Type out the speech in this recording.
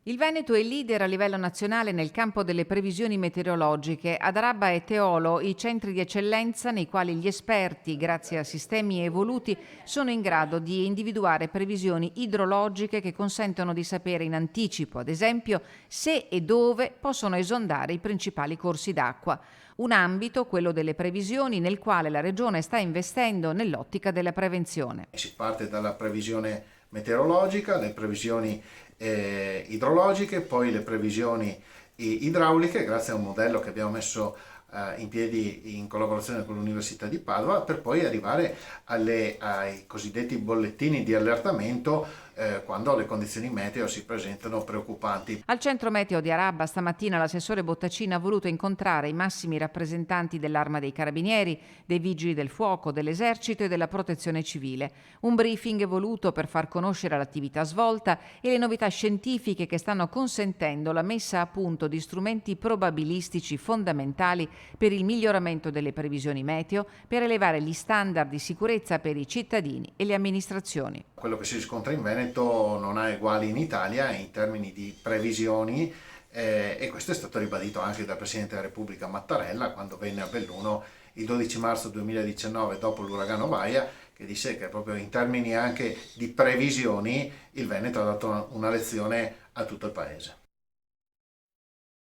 Il Veneto è leader a livello nazionale nel campo delle previsioni meteorologiche. Ad Arabba e Teolo i centri di eccellenza nei quali gli esperti, grazie a sistemi evoluti, sono in grado di individuare previsioni idrologiche che consentono di sapere in anticipo, ad esempio, se e dove possono esondare i principali corsi d'acqua. Un ambito, quello delle previsioni, nel quale la Regione sta investendo nell'ottica della prevenzione. Si parte dalla previsione meteorologica, le previsioni idrologiche, poi le previsioni idrauliche, grazie a un modello che abbiamo messo in piedi in collaborazione con l'Università di Padova, per poi arrivare ai cosiddetti bollettini di allertamento quando le condizioni meteo si presentano preoccupanti. Al centro meteo di Arabba stamattina l'assessore Bottacina ha voluto incontrare i massimi rappresentanti dell'Arma dei Carabinieri, dei Vigili del Fuoco, dell'Esercito e della Protezione Civile. Un briefing voluto per far conoscere l'attività svolta e le novità scientifiche che stanno consentendo la messa a punto di strumenti probabilistici fondamentali per il miglioramento delle previsioni meteo, per elevare gli standard di sicurezza per i cittadini e le amministrazioni. Quello che si riscontra in Veneto non ha eguali in Italia in termini di previsioni e questo è stato ribadito anche dal Presidente della Repubblica Mattarella quando venne a Belluno il 12 marzo 2019 dopo l'uragano Baia, che disse che proprio in termini anche di previsioni il Veneto ha dato una lezione a tutto il Paese.